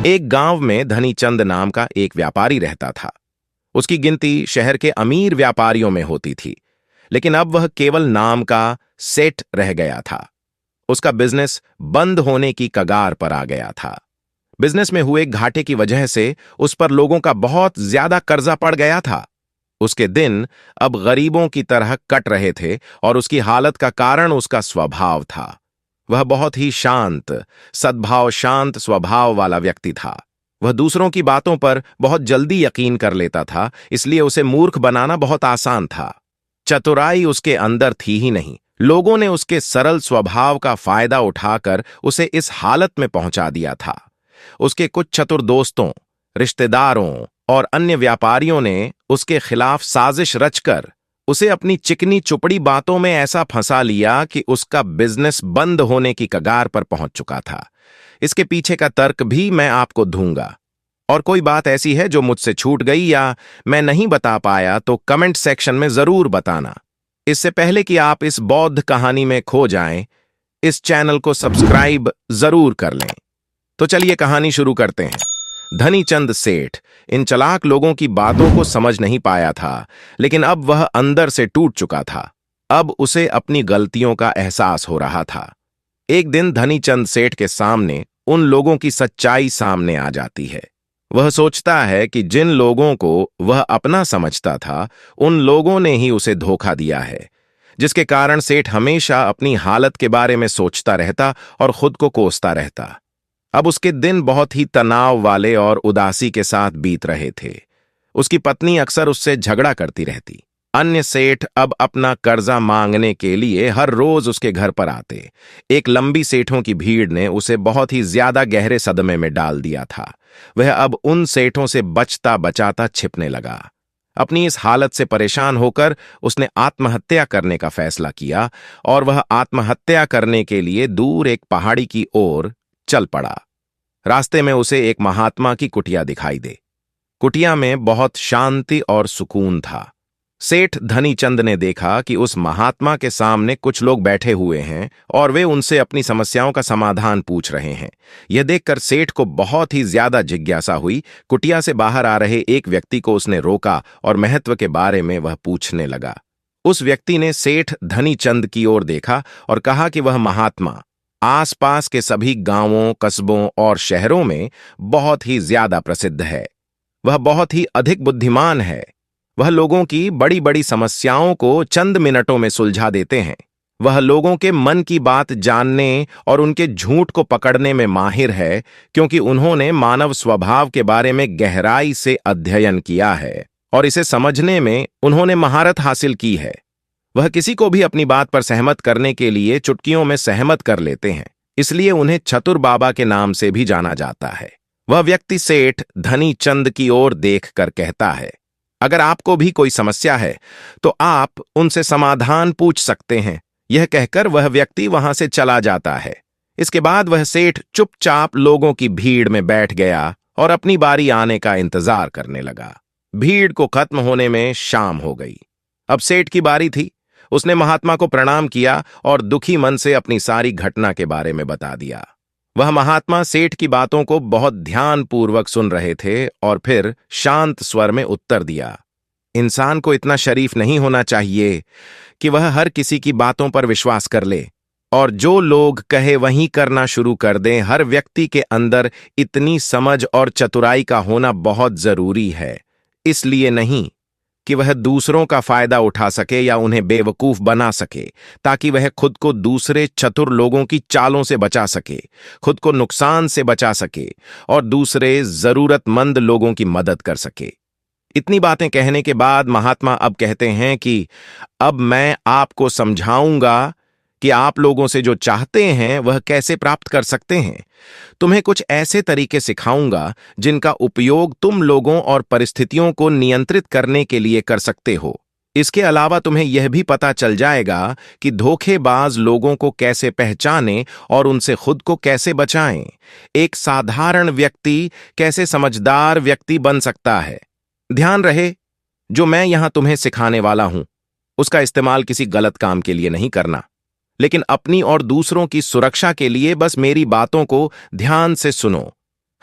एक गांव में धनीचंद नाम का एक व्यापारी रहता था। उसकी गिनती शहर के अमीर व्यापारियों में होती थी, लेकिन अब वह केवल नाम का सेठ रह गया था। उसका बिजनेस बंद होने की कगार पर आ गया था। बिजनेस में हुए घाटे की वजह से उस पर लोगों का बहुत ज्यादा कर्जा पड़ गया था। उसके दिन अब गरीबों की तरह कट रहे थे और उसकी हालत का कारण उसका स्वभाव था। वह बहुत ही शांत, सद्भाव, शांत स्वभाव वाला व्यक्ति था। वह दूसरों की बातों पर बहुत जल्दी यकीन कर लेता था, इसलिए उसे मूर्ख बनाना बहुत आसान था। चतुराई उसके अंदर थी ही नहीं। लोगों ने उसके सरल स्वभाव का फायदा उठाकर उसे इस हालत में पहुंचा दिया था। उसके कुछ चतुर दोस्तों, रिश्तेदारों और अन्य व्यापारियों ने उसके खिलाफ साजिश रचकर उसे अपनी चिकनी चुपड़ी बातों में ऐसा फंसा लिया कि उसका बिजनेस बंद होने की कगार पर पहुंच चुका था। इसके पीछे का तर्क भी मैं आपको दूंगा। और कोई बात ऐसी है जो मुझसे छूट गई या मैं नहीं बता पाया तो कमेंट सेक्शन में जरूर बताना। इससे पहले कि आप इस बौद्ध कहानी में खो जाएं, इस चैनल को सब्सक्राइब जरूर कर लें। तो चलिए कहानी शुरू करते हैं। धनीचंद सेठ इन चालाक लोगों की बातों को समझ नहीं पाया था, लेकिन अब वह अंदर से टूट चुका था। अब उसे अपनी गलतियों का एहसास हो रहा था। एक दिन धनीचंद सेठ के सामने उन लोगों की सच्चाई सामने आ जाती है। वह सोचता है कि जिन लोगों को वह अपना समझता था, उन लोगों ने ही उसे धोखा दिया है, जिसके कारण सेठ हमेशा अपनी हालत के बारे में सोचता रहता और खुद को कोसता रहता। अब उसके दिन बहुत ही तनाव वाले और उदासी के साथ बीत रहे थे। उसकी पत्नी अक्सर उससे झगड़ा करती रहती। अन्य सेठ अब अपना कर्जा मांगने के लिए हर रोज उसके घर पर आते। एक लंबी सेठों की भीड़ ने उसे बहुत ही ज्यादा गहरे सदमे में डाल दिया था। वह अब उन सेठों से बचता बचाता छिपने लगा। अपनी इस हालत से परेशान होकर उसने आत्महत्या करने का फैसला किया और वह आत्महत्या करने के लिए दूर एक पहाड़ी की ओर चल पड़ा। रास्ते में उसे एक महात्मा की कुटिया दिखाई दे। कुटिया में बहुत शांति और सुकून था। सेठ धनीचंद ने देखा कि उस महात्मा के सामने कुछ लोग बैठे हुए हैं और वे उनसे अपनी समस्याओं का समाधान पूछ रहे हैं। यह देखकर सेठ को बहुत ही ज्यादा जिज्ञासा हुई। कुटिया से बाहर आ रहे एक व्यक्ति को उसने रोका और महत्व के बारे में वह पूछने लगा। उस व्यक्ति ने सेठ धनीचंद की ओर देखा और कहा कि वह महात्मा आसपास के सभी गांवों, कस्बों और शहरों में बहुत ही ज्यादा प्रसिद्ध है। वह बहुत ही अधिक बुद्धिमान है। वह लोगों की बड़ी बड़ी समस्याओं को चंद मिनटों में सुलझा देते हैं। वह लोगों के मन की बात जानने और उनके झूठ को पकड़ने में माहिर है, क्योंकि उन्होंने मानव स्वभाव के बारे में गहराई से अध्ययन किया है और इसे समझने में उन्होंने महारत हासिल की है। वह किसी को भी अपनी बात पर सहमत करने के लिए चुटकियों में सहमत कर लेते हैं, इसलिए उन्हें चतुर बाबा के नाम से भी जाना जाता है। वह व्यक्ति सेठ धनीचंद की ओर देखकर कहता है, अगर आपको भी कोई समस्या है तो आप उनसे समाधान पूछ सकते हैं। यह कहकर वह व्यक्ति वहां से चला जाता है। इसके बाद वह सेठ चुपचाप लोगों की भीड़ में बैठ गया और अपनी बारी आने का इंतजार करने लगा। भीड़ को खत्म होने में शाम हो गई। अब सेठ की बारी थी। उसने महात्मा को प्रणाम किया और दुखी मन से अपनी सारी घटना के बारे में बता दिया। वह महात्मा सेठ की बातों को बहुत ध्यानपूर्वक सुन रहे थे और फिर शांत स्वर में उत्तर दिया, इंसान को इतना शरीफ नहीं होना चाहिए कि वह हर किसी की बातों पर विश्वास कर ले और जो लोग कहे वहीं करना शुरू कर दें। हर व्यक्ति के अंदर इतनी समझ और चतुराई का होना बहुत जरूरी है, इसलिए नहीं कि वह दूसरों का फायदा उठा सके या उन्हें बेवकूफ बना सके, ताकि वह खुद को दूसरे चतुर लोगों की चालों से बचा सके, खुद को नुकसान से बचा सके और दूसरे जरूरतमंद लोगों की मदद कर सके। इतनी बातें कहने के बाद महात्मा अब कहते हैं कि अब मैं आपको समझाऊंगा कि आप लोगों से जो चाहते हैं वह कैसे प्राप्त कर सकते हैं। तुम्हें कुछ ऐसे तरीके सिखाऊंगा जिनका उपयोग तुम लोगों और परिस्थितियों को नियंत्रित करने के लिए कर सकते हो। इसके अलावा तुम्हें यह भी पता चल जाएगा कि धोखेबाज लोगों को कैसे पहचानें और उनसे खुद को कैसे बचाएं। एक साधारण व्यक्ति कैसे समझदार व्यक्ति बन सकता है। ध्यान रहे, जो मैं यहां तुम्हें सिखाने वाला हूं उसका इस्तेमाल किसी गलत काम के लिए नहीं करना, लेकिन अपनी और दूसरों की सुरक्षा के लिए बस मेरी बातों को ध्यान से सुनो।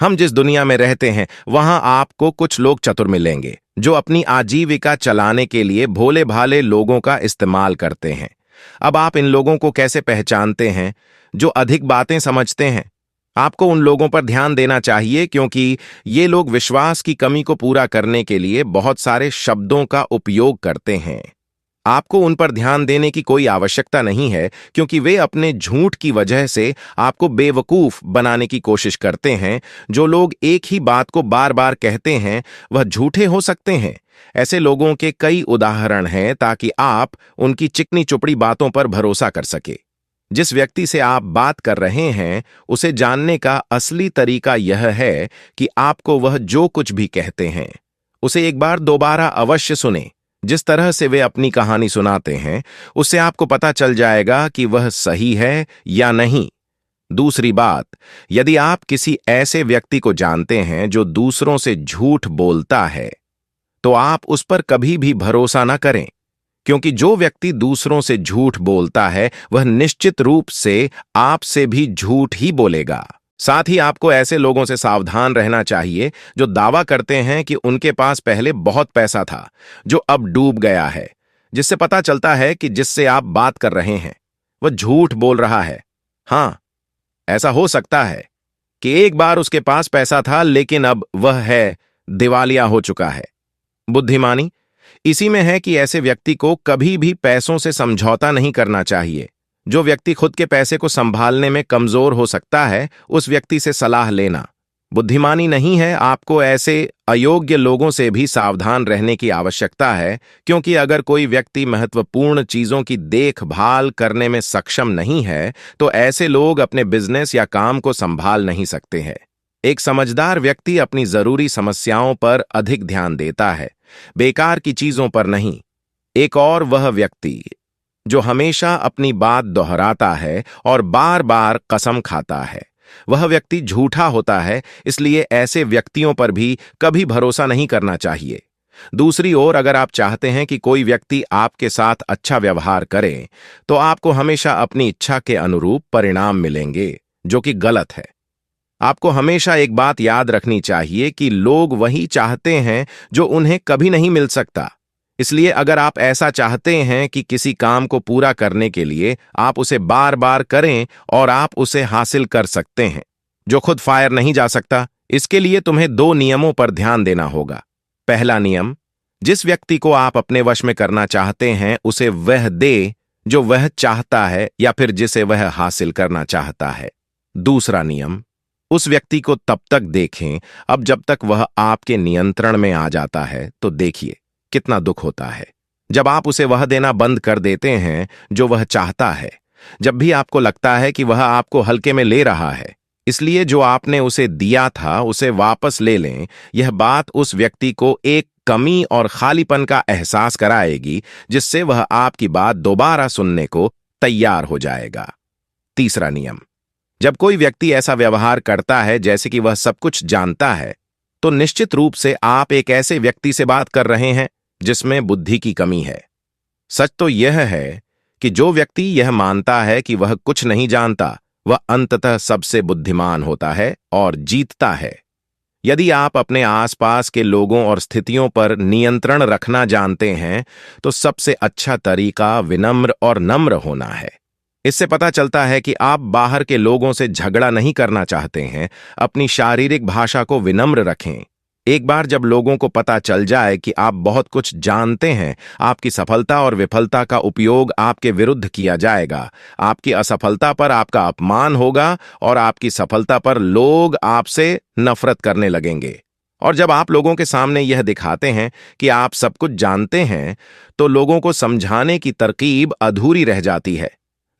हम जिस दुनिया में रहते हैं वहां आपको कुछ लोग चतुर मिलेंगे जो अपनी आजीविका चलाने के लिए भोले भाले लोगों का इस्तेमाल करते हैं। अब आप इन लोगों को कैसे पहचानते हैं? जो अधिक बातें समझते हैं। आपको उन लोगों पर ध्यान देना चाहिए क्योंकि ये लोग विश्वास की कमी को पूरा करने के लिए बहुत सारे शब्दों का उपयोग करते हैं। आपको उन पर ध्यान देने की कोई आवश्यकता नहीं है क्योंकि वे अपने झूठ की वजह से आपको बेवकूफ बनाने की कोशिश करते हैं। जो लोग एक ही बात को बार बार कहते हैं वह झूठे हो सकते हैं। ऐसे लोगों के कई उदाहरण हैं ताकि आप उनकी चिकनी चुपड़ी बातों पर भरोसा कर सके। जिस व्यक्ति से आप बात कर रहे हैं उसे जानने का असली तरीका यह है कि आपको वह जो कुछ भी कहते हैं उसे एक बार दोबारा अवश्य सुने। जिस तरह से वे अपनी कहानी सुनाते हैं उससे आपको पता चल जाएगा कि वह सही है या नहीं। दूसरी बात, यदि आप किसी ऐसे व्यक्ति को जानते हैं जो दूसरों से झूठ बोलता है तो आप उस पर कभी भी भरोसा न करें क्योंकि जो व्यक्ति दूसरों से झूठ बोलता है वह निश्चित रूप से आपसे भी झूठ ही बोलेगा। साथ ही आपको ऐसे लोगों से सावधान रहना चाहिए जो दावा करते हैं कि उनके पास पहले बहुत पैसा था जो अब डूब गया है, जिससे पता चलता है कि जिससे आप बात कर रहे हैं वह झूठ बोल रहा है। हां, ऐसा हो सकता है कि एक बार उसके पास पैसा था लेकिन अब वह है दिवालिया हो चुका है। बुद्धिमानी इसी में है कि ऐसे व्यक्ति को कभी भी पैसों से समझौता नहीं करना चाहिए। जो व्यक्ति खुद के पैसे को संभालने में कमजोर हो सकता है उस व्यक्ति से सलाह लेना बुद्धिमानी नहीं है। आपको ऐसे अयोग्य लोगों से भी सावधान रहने की आवश्यकता है क्योंकि अगर कोई व्यक्ति महत्वपूर्ण चीजों की देखभाल करने में सक्षम नहीं है तो ऐसे लोग अपने बिजनेस या काम को संभाल नहीं सकते हैं। एक समझदार व्यक्ति अपनी जरूरी समस्याओं पर अधिक ध्यान देता है, बेकार की चीजों पर नहीं। एक और वह व्यक्ति जो हमेशा अपनी बात दोहराता है और बार बार कसम खाता है वह व्यक्ति झूठा होता है, इसलिए ऐसे व्यक्तियों पर भी कभी भरोसा नहीं करना चाहिए। दूसरी ओर अगर आप चाहते हैं कि कोई व्यक्ति आपके साथ अच्छा व्यवहार करे तो आपको हमेशा अपनी इच्छा के अनुरूप परिणाम मिलेंगे, जो कि गलत है। आपको हमेशा एक बात याद रखनी चाहिए कि लोग वही चाहते हैं जो उन्हें कभी नहीं मिल सकता। इसलिए अगर आप ऐसा चाहते हैं कि किसी काम को पूरा करने के लिए आप उसे बार बार करें और आप उसे हासिल कर सकते हैं जो खुद फायर नहीं जा सकता, इसके लिए तुम्हें 2 नियमों पर ध्यान देना होगा। पहला नियम, जिस व्यक्ति को आप अपने वश में करना चाहते हैं उसे वह दे जो वह चाहता है या फिर जिसे वह हासिल करना चाहता है। दूसरा नियम, उस व्यक्ति को तब तक देखें अब जब तक वह आपके नियंत्रण में आ जाता है। तो देखिए कितना दुख होता है जब आप उसे वह देना बंद कर देते हैं जो वह चाहता है, जब भी आपको लगता है कि वह आपको हल्के में ले रहा है। इसलिए जो आपने उसे दिया था उसे वापस ले लें। यह बात उस व्यक्ति को एक कमी और खालीपन का एहसास कराएगी जिससे वह आपकी बात दोबारा सुनने को तैयार हो जाएगा। तीसरा नियम, जब कोई व्यक्ति ऐसा व्यवहार करता है जैसे कि वह सब कुछ जानता है तो निश्चित रूप से आप एक ऐसे व्यक्ति से बात कर रहे हैं जिसमें बुद्धि की कमी है। सच तो यह है कि जो व्यक्ति यह मानता है कि वह कुछ नहीं जानता वह अंततः सबसे बुद्धिमान होता है और जीतता है। यदि आप अपने आसपास के लोगों और स्थितियों पर नियंत्रण रखना जानते हैं तो सबसे अच्छा तरीका विनम्र और नम्र होना है। इससे पता चलता है कि आप बाहर के लोगों से झगड़ा नहीं करना चाहते हैं। अपनी शारीरिक भाषा को विनम्र रखें। एक बार जब लोगों को पता चल जाए कि आप बहुत कुछ जानते हैं, आपकी सफलता और विफलता का उपयोग आपके विरुद्ध किया जाएगा। आपकी असफलता पर आपका अपमान होगा और आपकी सफलता पर लोग आपसे नफरत करने लगेंगे। और जब आप लोगों के सामने यह दिखाते हैं कि आप सब कुछ जानते हैं तो लोगों को समझाने की तरकीब अधूरी रह जाती है।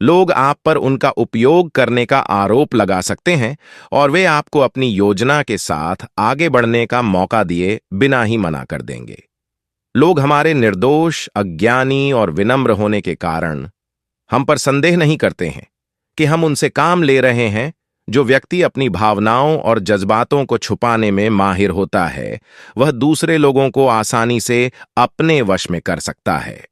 लोग आप पर उनका उपयोग करने का आरोप लगा सकते हैं और वे आपको अपनी योजना के साथ आगे बढ़ने का मौका दिए बिना ही मना कर देंगे। लोग हमारे निर्दोष, अज्ञानी और विनम्र होने के कारण हम पर संदेह नहीं करते हैं कि हम उनसे काम ले रहे हैं। जो व्यक्ति अपनी भावनाओं और जज्बातों को छुपाने में माहिर होता है वह दूसरे लोगों को आसानी से अपने वश में कर सकता है।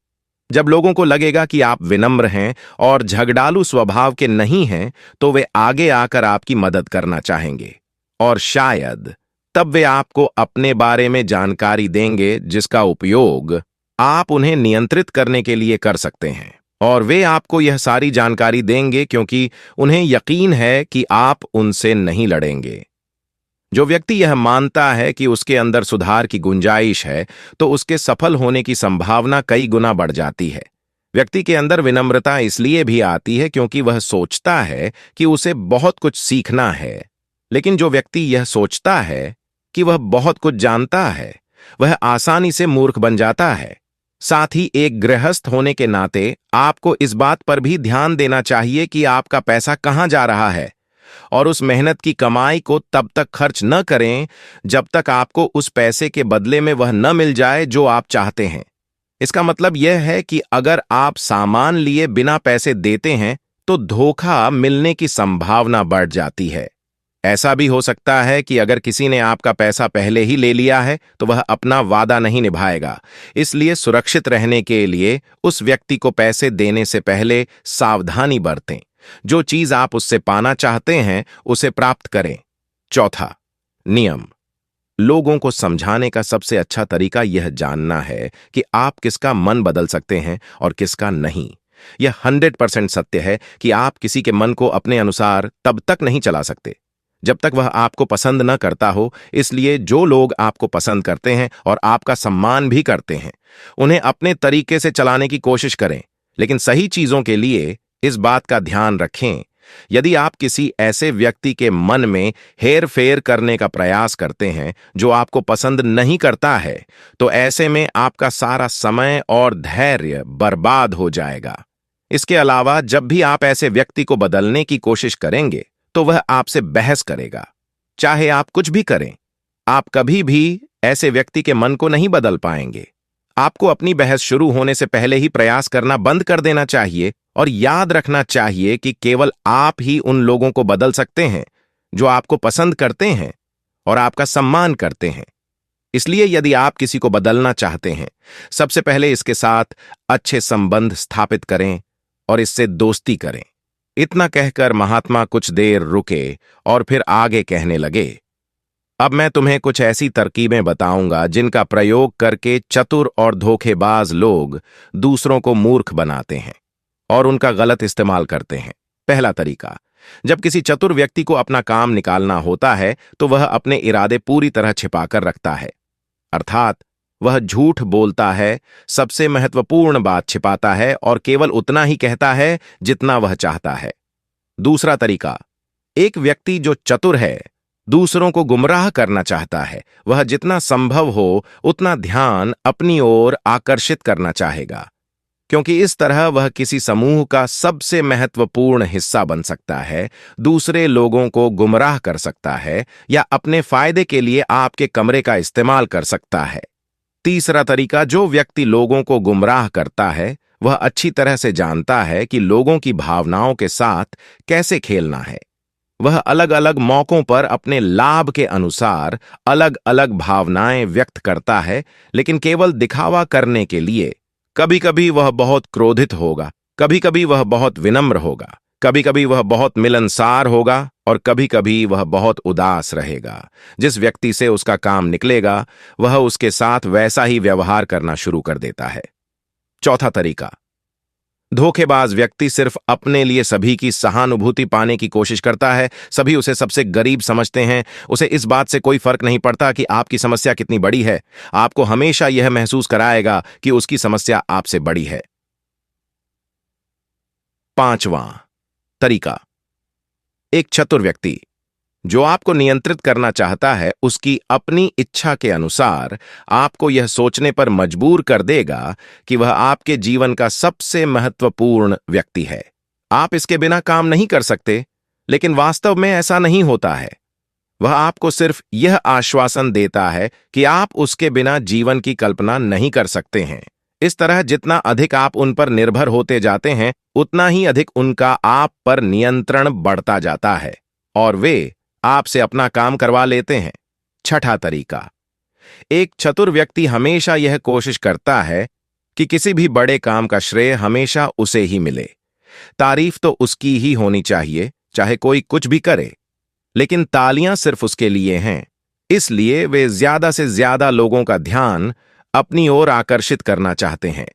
जब लोगों को लगेगा कि आप विनम्र हैं और झगड़ालू स्वभाव के नहीं हैं तो वे आगे आकर आपकी मदद करना चाहेंगे और शायद तब वे आपको अपने बारे में जानकारी देंगे जिसका उपयोग आप उन्हें नियंत्रित करने के लिए कर सकते हैं। और वे आपको यह सारी जानकारी देंगे क्योंकि उन्हें यकीन है कि आप उनसे नहीं लड़ेंगे। जो व्यक्ति यह मानता है कि उसके अंदर सुधार की गुंजाइश है, तो उसके सफल होने की संभावना कई गुना बढ़ जाती है। व्यक्ति के अंदर विनम्रता इसलिए भी आती है क्योंकि वह सोचता है कि उसे बहुत कुछ सीखना है। लेकिन जो व्यक्ति यह सोचता है कि वह बहुत कुछ जानता है, वह आसानी से मूर्ख बन जाता है। साथ ही एक गृहस्थ होने के नाते आपको इस बात पर भी ध्यान देना चाहिए कि आपका पैसा कहां जा रहा है, और उस मेहनत की कमाई को तब तक खर्च न करें जब तक आपको उस पैसे के बदले में वह न मिल जाए जो आप चाहते हैं। इसका मतलब यह है कि अगर आप सामान लिए बिना पैसे देते हैं तो धोखा मिलने की संभावना बढ़ जाती है। ऐसा भी हो सकता है कि अगर किसी ने आपका पैसा पहले ही ले लिया है तो वह अपना वादा नहीं निभाएगा। इसलिए सुरक्षित रहने के लिए उस व्यक्ति को पैसे देने से पहले सावधानी बरतें। जो चीज आप उससे पाना चाहते हैं उसे प्राप्त करें। चौथा नियम। लोगों को समझाने का सबसे अच्छा तरीका यह जानना है कि आप किसका मन बदल सकते हैं और किसका नहीं। यह 100% सत्य है कि आप किसी के मन को अपने अनुसार तब तक नहीं चला सकते जब तक वह आपको पसंद न करता हो। इसलिए जो लोग आपको पसंद करते हैं और आपका सम्मान भी करते हैं, उन्हें अपने तरीके से चलाने की कोशिश करें। लेकिन सही चीजों के लिए इस बात का ध्यान रखें, यदि आप किसी ऐसे व्यक्ति के मन में हेर फेर करने का प्रयास करते हैं जो आपको पसंद नहीं करता है, तो ऐसे में आपका सारा समय और धैर्य बर्बाद हो जाएगा। इसके अलावा जब भी आप ऐसे व्यक्ति को बदलने की कोशिश करेंगे तो वह आपसे बहस करेगा। चाहे आप कुछ भी करें, आप कभी भी ऐसे व्यक्ति के मन को नहीं बदल पाएंगे। आपको अपनी बहस शुरू होने से पहले ही प्रयास करना बंद कर देना चाहिए और याद रखना चाहिए कि केवल आप ही उन लोगों को बदल सकते हैं जो आपको पसंद करते हैं और आपका सम्मान करते हैं। इसलिए यदि आप किसी को बदलना चाहते हैं, सबसे पहले इसके साथ अच्छे संबंध स्थापित करें और इससे दोस्ती करें। इतना कहकर महात्मा कुछ देर रुके और फिर आगे कहने लगे, अब मैं तुम्हें कुछ ऐसी तरकीबें बताऊंगा जिनका प्रयोग करके चतुर और धोखेबाज लोग दूसरों को मूर्ख बनाते हैं और उनका गलत इस्तेमाल करते हैं। पहला तरीका, जब किसी चतुर व्यक्ति को अपना काम निकालना होता है तो वह अपने इरादे पूरी तरह छिपाकर रखता है। अर्थात वह झूठ बोलता है, सबसे महत्वपूर्ण बात छिपाता है और केवल उतना ही कहता है जितना वह चाहता है। दूसरा तरीका, एक व्यक्ति जो चतुर है दूसरों को गुमराह करना चाहता है। वह जितना संभव हो उतना ध्यान अपनी ओर आकर्षित करना चाहेगा, क्योंकि इस तरह वह किसी समूह का सबसे महत्वपूर्ण हिस्सा बन सकता है, दूसरे लोगों को गुमराह कर सकता है या अपने फायदे के लिए आपके कमरे का इस्तेमाल कर सकता है। तीसरा तरीका, जो व्यक्ति लोगों को गुमराह करता है वह अच्छी तरह से जानता है कि लोगों की भावनाओं के साथ कैसे खेलना है। वह अलग अलग मौकों पर अपने लाभ के अनुसार अलग अलग भावनाएं व्यक्त करता है, लेकिन केवल दिखावा करने के लिए। कभी कभी वह बहुत क्रोधित होगा, कभी कभी वह बहुत विनम्र होगा, कभी कभी वह बहुत मिलनसार होगा और कभी कभी वह बहुत उदास रहेगा। जिस व्यक्ति से उसका काम निकलेगा वह उसके साथ वैसा ही व्यवहार करना शुरू कर देता है। चौथा तरीका, धोखेबाज व्यक्ति सिर्फ अपने लिए सभी की सहानुभूति पाने की कोशिश करता है। सभी उसे सबसे गरीब समझते हैं। उसे इस बात से कोई फर्क नहीं पड़ता कि आपकी समस्या कितनी बड़ी है। आपको हमेशा यह महसूस कराएगा कि उसकी समस्या आपसे बड़ी है। पांचवां तरीका, एक चतुर व्यक्ति जो आपको नियंत्रित करना चाहता है उसकी अपनी इच्छा के अनुसार आपको यह सोचने पर मजबूर कर देगा कि वह आपके जीवन का सबसे महत्वपूर्ण व्यक्ति है। आप इसके बिना काम नहीं कर सकते, लेकिन वास्तव में ऐसा नहीं होता है। वह आपको सिर्फ यह आश्वासन देता है कि आप उसके बिना जीवन की कल्पना नहीं कर सकते हैं। इस तरह जितना अधिक आप उन पर निर्भर होते जाते हैं उतना ही अधिक उनका आप पर नियंत्रण बढ़ता जाता है और वे आपसे अपना काम करवा लेते हैं। छठा तरीका, एक चतुर व्यक्ति हमेशा यह कोशिश करता है कि किसी भी बड़े काम का श्रेय हमेशा उसे ही मिले। तारीफ तो उसकी ही होनी चाहिए, चाहे कोई कुछ भी करे। लेकिन तालियां सिर्फ उसके लिए हैं। इसलिए वे ज्यादा से ज्यादा लोगों का ध्यान अपनी ओर आकर्षित करना चाहते हैं।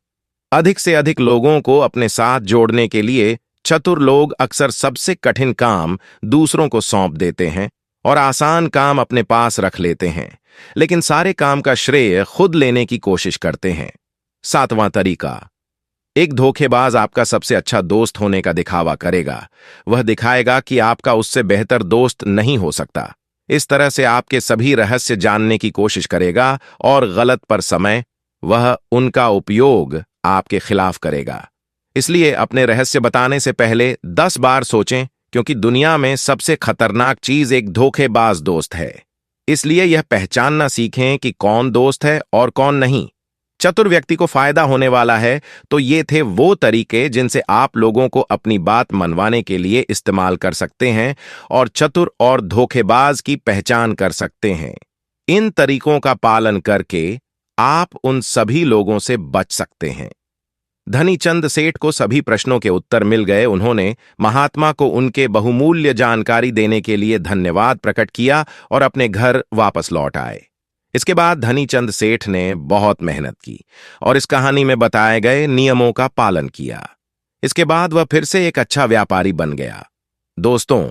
अधिक से अधिक लोगों को अपने साथ जोड़ने के लिए चतुर लोग अक्सर सबसे कठिन काम दूसरों को सौंप देते हैं और आसान काम अपने पास रख लेते हैं, लेकिन सारे काम का श्रेय खुद लेने की कोशिश करते हैं। 7वां तरीका, एक धोखेबाज आपका सबसे अच्छा दोस्त होने का दिखावा करेगा। वह दिखाएगा कि आपका उससे बेहतर दोस्त नहीं हो सकता। इस तरह से आपके सभी रहस्य जानने की कोशिश करेगा और गलत पर समय वह उनका उपयोग आपके खिलाफ करेगा। इसलिए अपने रहस्य बताने से पहले 10 बार सोचें, क्योंकि दुनिया में सबसे खतरनाक चीज एक धोखेबाज दोस्त है। इसलिए यह पहचानना सीखें कि कौन दोस्त है और कौन नहीं। चतुर व्यक्ति को फायदा होने वाला है, तो ये थे वो तरीके जिनसे आप लोगों को अपनी बात मनवाने के लिए इस्तेमाल कर सकते हैं और चतुर और धोखेबाज की पहचान कर सकते हैं। इन तरीकों का पालन करके आप उन सभी लोगों से बच सकते हैं। धनीचंद सेठ को सभी प्रश्नों के उत्तर मिल गए। उन्होंने महात्मा को उनके बहुमूल्य जानकारी देने के लिए धन्यवाद प्रकट किया और अपने घर वापस लौट आए। इसके बाद धनीचंद सेठ ने बहुत मेहनत की और इस कहानी में बताए गए नियमों का पालन किया। इसके बाद वह फिर से एक अच्छा व्यापारी बन गया। दोस्तों,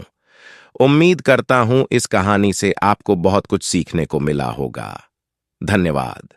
उम्मीद करता हूं इस कहानी से आपको बहुत कुछ सीखने को मिला होगा। धन्यवाद।